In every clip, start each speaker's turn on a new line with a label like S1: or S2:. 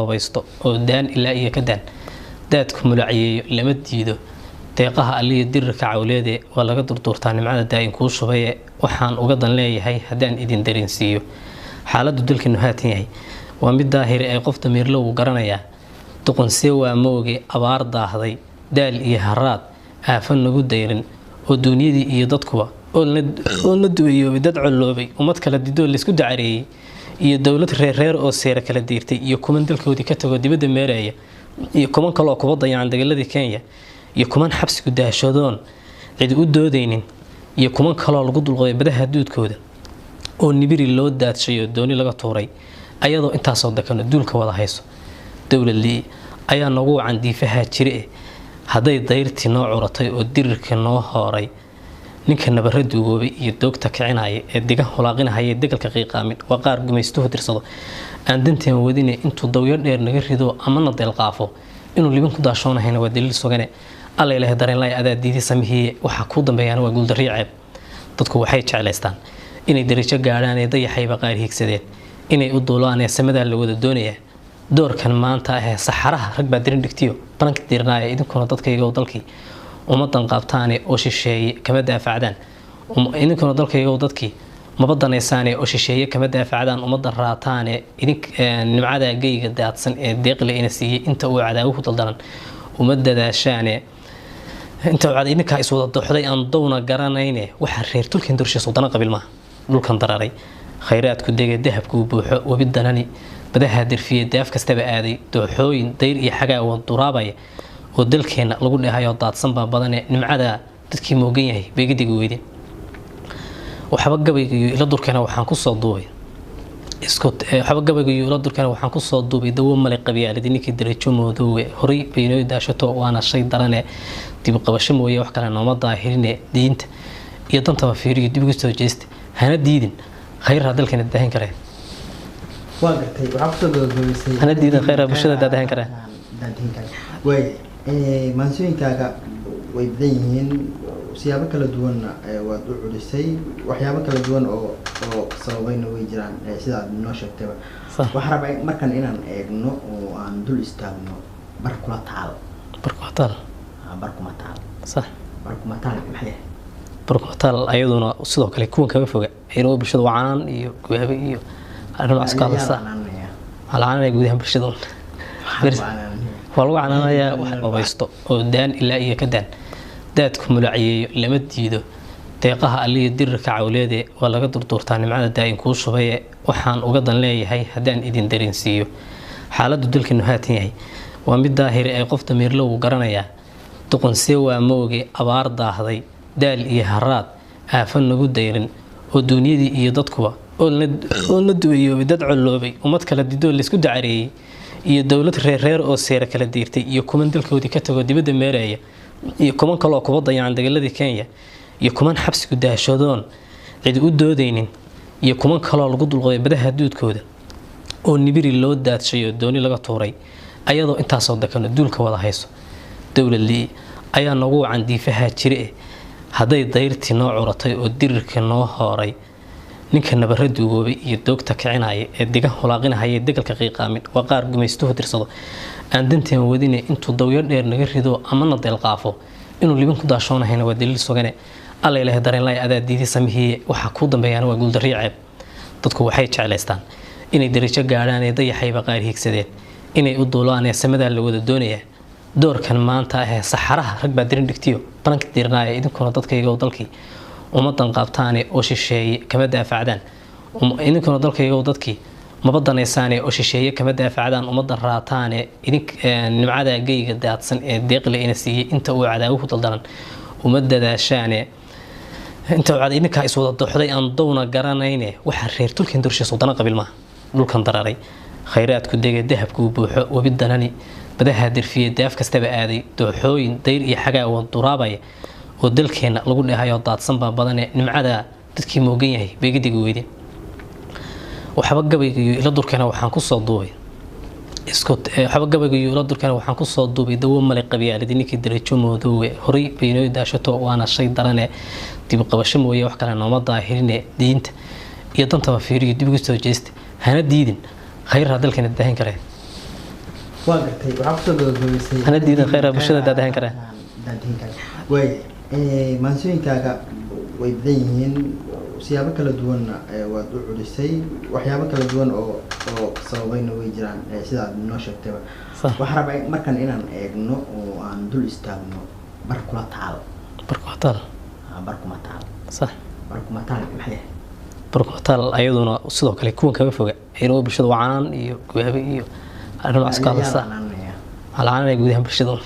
S1: وبيستو ودان إلا إيه كدان دادكم ملعي لما تجيدو deeqaha aliya dirka cawleede waa laga durduurtaanimada daayin ku shubay waxaan uga dan leeyahay hadaan idin dareensiyo xaaladdu dalkinu haatan yahay waa mid daahir ay qof damiirlo u garanaya duqoonsee waa mooge abaar daahday daal iyo haraad aafan nagu dayrin oo duuniyadii iyo dadkuba oo la duwayo dad coloobay umad kala didoo la isku dacareeyay iyo dawlad reer oo seera kala diirtay iyo kuman dalkoodii ka tago dibadda meeraya iyo kuman kale oo kuba dayaan dagaladii Kenya iyo kuman xabsigu daashadoon cid u doodeynin iyo kuman kale oo lagu dulqoday badaha duudkooda oo nibiri loo daadshayo dooni laga tuuray ayadoo intaas oo dakano duulka wada hayso dawladii ayaa nagu wacan diifaha jire haday dayrti noo curatay oo dirirka noo hooray ninka nabaradu goobay iyo doogta kicinaya ee diga holaaqinaya degalka qiiqaamin waa qaar gumaystuhu tirsado aan danteen wadine intuu dawyo dheer naga rido ama na deelqaafo inuu liban ku daashoonahayna waa daliil sugane alla ilaahay dareen lay adaa diidi samihii waxa ku dambeeyana waa guul dariiceeb dadku waxay jecleystaan inay dariijo gaaraan ee dayaxayba qaar hiigsadeen inay u duulaan ee samada la wada doonaya doorkan maanta ah saxaraha rag baa dirin dhigtiyo bananka dirnaaya idinkuna dadkayga dalkii umadan qaabtaane oo shisheeye kama daafacdaan idinkuna dalkayga dadkii mabadanaysaan oo shisheeye kama daafacdaan umadan raataane nimcada geyga daadsan ee deeqle ina siiyay inta uu cadaawuhu daldalan umadadaashaane inta uu idinka is wada doxday aan dawna garanayne waxa reer tulkan dorshiis wadana qabil ma dhulkan dararay khayraadku degay dahabku buuxo wabidanani badaha dirfiyay daaf kastaba aaday dooxooyin dayr iyo xagaa oo duraabaya oo dalkeena lagu dhahayo daadsan baa badan nimcada dadkii moogan yahay beegidiga weydin waxba gabayga ila durkana waxaan ku soo duubay waxba gabayga ila durkana waxaan ku soo duubay dawo male qabiyaalada ninkii darajo moodowe horay bayno daashato waana shay darane dib qabasho mooye wax kale nooma daahirine diinta iyo dantaba fiiriyo dib ugu soo jeesta hana diidin khayr dalkana daahin kare
S2: waa gartay waxa ku soo gabagabaysay
S1: hana diidin khayr bulshada daahin kare
S2: way maansooyinkaaga way badan yihiin siyaabo kala duwan waad u culisay waxyaabo kala duwan oo sababayna way jiraan sida aad noo sheegtayba waxa rabay markan inaan eegno oo aan dul istaagno barkula taal
S1: صح
S2: barkuma taal maxay
S1: barkuma taal ayaduna sidoo kale kuwan kaga foga inuu bulshada wacanaan iyo gaabi iyo arrin askaalasa halaanay gudaha bulshada walgu canaanaya wax qabaysto oo daan ilaa iyo ka daan daadku mulaciyeeyo lama diido deeqaha aliya dirka cawleede waa laga durduurtaanimada daayin ku shubay waxaan uga dan leeyahay hadaan idin dareensiyo xaaladdu dalkinu haatan yahay waa mid daahir ay qof damiirlo u garanaya duqoonsee waa mooge abaar daahday daal iyo haraad aafan nagu dayrin oo duuniyadii iyo dadkuba oo la duwayo dad coloobay umad kala didoo la isku dacareeyay iyo dawlad reer oo seera kala diirtay iyo kuman dalkoodii ka tago dibadda meeraya iyo kuman kale oo kuba dayaan dagaladii Kenya iyo kuman xabsigu daashadoon cid u doodeynin iyo kuman kale oo lagu dulqoday badaha duudkooda oo nibiri loo daadshayo dooni laga tuuray ayadoo intaas oo dakano duulka wada hayso dawladii ayaa nagu wacan diifaha jire haday dayrti noo curatay oo dirirka noo hooray ninka nabaradu goobay iyo doogta kicinaya ee diga holaaqinaya degalka qiiqaamin waa qaar gumaystuhu tirsado aan danteen wadine intuu dawyo dheer naga rido ama na deelqaafo inuu liban ku daashoonahayna waa daliil sugane alla ilaahay dareen lay adaa diidi samihii waxa ku dambeeyana waa guul dariiceeb dadku waxay jecleystaan inay dariijo gaaraan ee dayaxayba qaar hiigsadeen inay u duulaan ee samada la wada doonaya doorkan maanta ah saxaraha rag baa dirin dhigtiyo bananka dirnaaya idinkuna dadkayga dalkii umadan qaabtaane oo shisheeye kama daafacdaan idinkuna dalkayga dadkii mabadanaysaan oo shisheeye kama daafacdaan umadan raataane nimcada geyga daadsan ee deeqle ina siiyay inta uu cadaawuhu daldalan umadadaashaane inta uu idinka is wada doxday aan dawna garanayne waxa reer tulkan dorshiis wadana qabil ma dhulkan dararay khayraadku degay dahabku buuxo wabidanani badaha dirfiyay daaf kastaba aaday dooxooyin dayr iyo xagaa oo duraabaya oo dalkeena lagu dhahayo daadsan baa badan nimcada dadkii moogan yahay beegidiga weydin waxba gabayga ila durkana waxaan ku soo duubay waxba gabayga ila durkana waxaan ku soo duubay dawo male qabiyaalada ninkii darajo moodowe horay bayno daashato waana shay darane dib qabasho mooye wax kale nooma daahirine diinta iyo dantaba fiiriyo dib ugu soo jeesta hana diidin khayr dalkana daahin kare
S2: وقتي وعقصد بسي
S1: أنا دينا خير بشدة دادهن كره
S2: دادهن كره واي مانسوين كاغا way badan yihiin siyaabo kala duwan waad u culisay waxyaabo kala duwan oo sababayna way jiraan sida aad noo sheegtay waxaan rabaa markan inaan eegno oo aan dul istaagno barkula taal صح barkuma taal maxay
S1: barkuma taal ayaduna sidoo kale kuwan kama foga inuu bulshada wacaan iyo gaabi iyo arrin askada sax على يقولها برشدون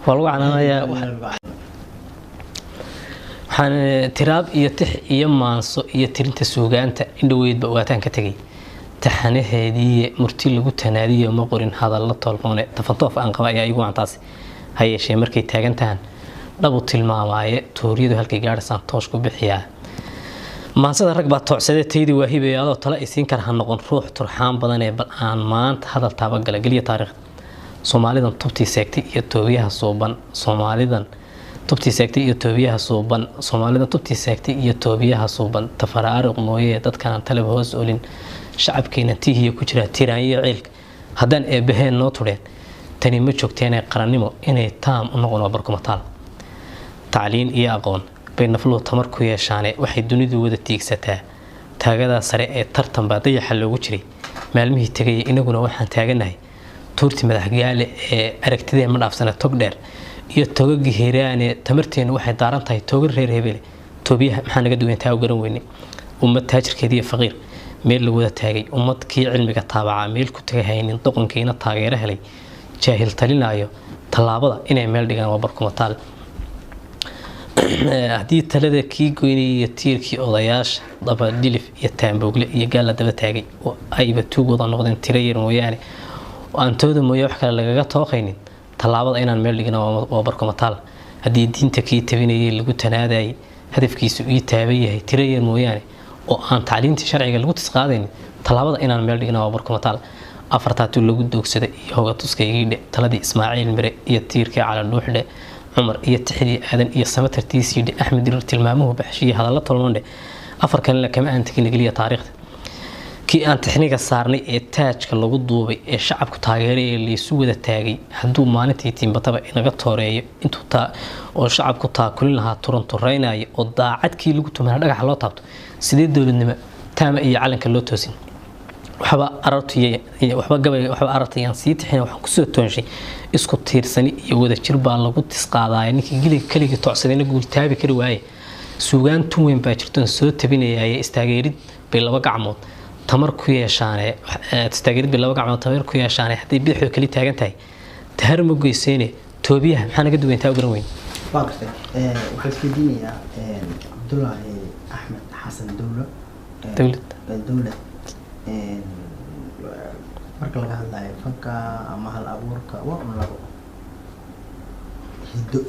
S1: والله أنا يا waxaan tiraab iyo tix iyo maanso iyo tirinta suugaanta indhoweyd bawaataan ka tagay taxanaheedii murti lagu tanaadiyo ma qorin hadal la tolmoone tafantoof aan qaba ayaa igu aantaas hayeeshee markay taagan tahan dhabu tilmaamaaye tooriyadu halkay gaadhaysan toosh ku bixiyaa maansada rag baa toocsaday taydi waa hibayado tala isiin kar ha noqon ruux turxaan badan ee bal aan maanta hadal taaba gala galiya taariikhda Soomaalidan tubtii seegtay iyo toobiyaha sooban Soomaalidan tubtii seegtay iyo toobiyaha sooban Soomaalidan tubtii seegtay iyo toobiyaha sooban tafaraariq mooyee dadkan talab hoos olin shacabkeena tihiyo ku jira tiraan iyo ciilka haddaan eebaheen noo tudheen tani ma joogteen qarannimo inay taam u noqon barkuma taal tacliin iyo aqoon bay nafluhu tamar ku yeeshaane waxay dunidu wada tiigsataa taagada sare ee tartan baa dayaxa loogu jiray maalmihii tagay inaguna waxaan taaganahay tuurti madaxgaale ee aragtidee ma dhaafsana tog dheer iyo togagii heeraane tamarteenu waxay daaran tahay togar reer hebele toobiyaha maxaa naga duwantaa u garan weyne ummad taajirkeedii faqiir meel la wada taagay ummad kii cilmiga taabaca meel ku tagay haynin doqonkiina taageero helay jaahil talinaayo tallaabada inay meel dhigaan waa barkuma taal haddii talada kii goynay iyo tiirkii odayaasha daba dilif iyo taamboogle iyo gaala daba taagay oo ayba tuugooda noqdeen tiro yar mooyaane aan tooda mooye wax kale lagaga tooqaynin tallaabada inaan meel dhigna waa barkuma taal haddii diinta kii tabinayay lagu tanaadayay hadafkiisu ii taaban yahay tiro yar mooyaane oo aan tacliinta sharciga lagu tisqaadaynin tallaabada inaan meel dhigna waa barkuma taal afartaatu lagu doogsaday iyo hoga tuskaygii taladii Ismaaciil Mire iyo tiirkii cala dhuuxdhe عمر يتحدي آدم يسمتر تيسيد أحمد تلمامه بحشية هذا الله طلمانه أفر كان لك ما أنت كنقلية تاريخ كي أنت حنيك الصارني التاج كان لو ضوبي الشعب كتاجري اللي سوى التاجي حدو ما نتيتين بطبع إن قطوري أنتو تا والشعب كتا كلها تورن تورينا وضاعت كي لقطو من هذا حلو طابت سديد دول النما تام أي علن كلو توسين وحبا أردتي وحبا قبل وحبا أردتي نسيت حين وحكسو تونشي isku tiirsani iyo wada jir baa lagu tisqaaday ninkii kaliya toocsadayna guul taabi kari waayay suugaan tun weyn baa jirto soo tabinayay istaageerid bay laba gacmood tamar ku yeeshaan istaageerid bay laba gacmood tamar ku yeeshaan hadii bidixdu kali taagan tahay tahar ma goysayne toobiyaha maxaa naga duwantaa garan weyn
S2: waqti waxa isfiidinaya Abdullaahi Ahmed Xasan dawlad marka laga hadlayo fanka ama hal abuurka waa un lagu hiddo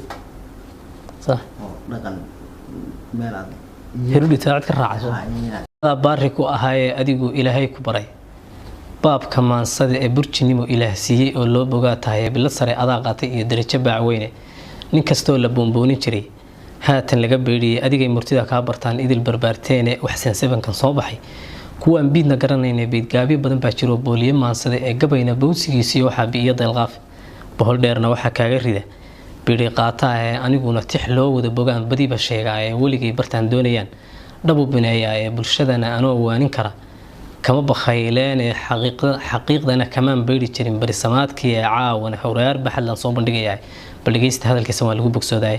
S1: صح
S2: dhaqan meel aad
S1: hirudi taad ka raacayso baari ku ahaay adigu ilaahay ku baray baabka maansada ee burjinimo ilaah siiyay oo loo bogaa tahay bilad sare adaa qaatay iyo darajo baac weyne nin kastoo la boonboonin jiray haatan laga beeriyay adigay murtida ka bartaan idil barbaarteene waxsan sebankan soo baxay kuwan biidna garanayna beed gaabi badan baa jiro booliye maansada ee gabayna boonsigiisii waxa biyo dalqaaf bohol dheerna waxa kaaga rida biri qaata ee aniguna tix loo wada bogaan badiba sheegay waligay bartaan doonayaan dhabu bineeyaa bulshadana anoo waanin kara kama bakhayleen xaqiiqdana kamaan beeri jirin bari samaadkii caawana hawraar baxlan soo bandhigayay balgeysta hadalkiisa waa lagu bogsooday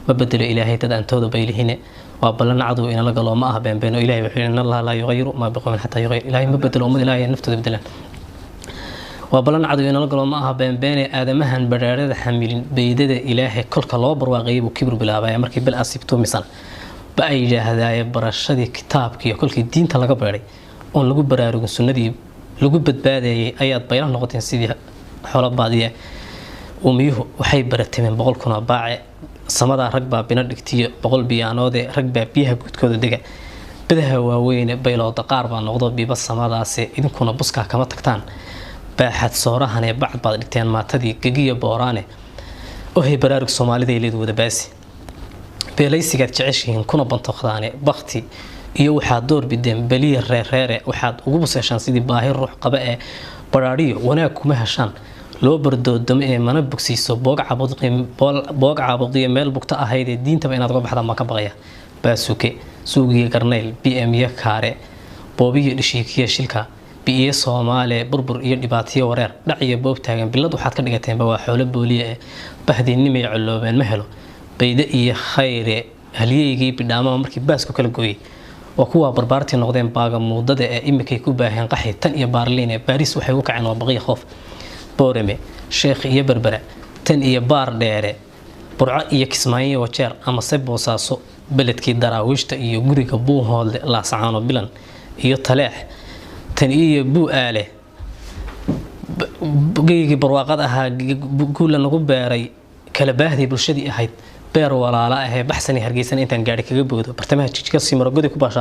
S1: ma bedelo ilaahay dad antooda baylihine وبلن عضو إن الله قالوا ما أهبن بينه إلهي وحين إن الله لا يغير ما بقوم حتى يغير إلهي ما بدل أمد إلهي نفته بدلن وبلن عضو إن الله قالوا ما أهبن بين آدمهن برارة حميل بيدد إلهي كل كلاب وغيب وكبر بلا بايا مركي بالأسيبتو مثلا بأي هذا برشدي كتاب كي كل الدين تلاقى بري أن لقوا برارة السنة دي لقوا بدبادة آيات بيان نقطة سيدي حول بعضية وميه وحي برت من بقول كنا باع samada rag baa bina dhigtiyo boqol biyaanood rag baa biyaha gudkooda dhiga badaha waaweyn baylooda qaar baa noqdo biba samadaas idinkuna buska kama tagtaan baaxad soorahan ee bacd baad dhigteen maatadii gagiyo booraane oo hay baraarug Soomaalida ay leedahay wada baasi beelaysiga jeceshiin kuna bantoqdaane baqti iyo waxa door bideen baliya reer waxaad ugu buseeshan sidii baahir ruux qaba ee baraariyo wanaag kuma heshaan loo bardoodamo ee mana bogsiiso boog caabuqiyo meel bugta ahayd ee diintaba inaad uga baxdaan baan ka baqaya baasuke suugiyo garnayl bm iyo kaare boobiyo dhishiikiyo shilka biyo Soomaali burbur iyo dhibaatiyo wareer dhaciyo boob taagan bilad waxaad ka dhigateenba waa xoolo booliye ee bahdiinimay coloobeen ma helo bayda iyo khayre halyeeyigii bidhaama markii baasku kala gooyay waa kuwa barbaartii noqdeen baaga muudada ee imikay ku baaheen qaxi tan iyo baarliin ee Paris waxay u kaceen waa baqiyo qof boorame sheekh iyo berbera tan iyo baar dheere burco iyo kismaayo wajeer ama se boosaaso beledkii daraawiishta iyo guriga buuhoolde laasacaano bilan iyo taleex tan iyo buu aale geeygi barwaaqad ahaa guula nagu beeray kala baahday bulshadii ahayd beer walaala ah ee baxsan hargeysan intaan gaari kaga boodo bartamaha jijka si maragodi ku baashaa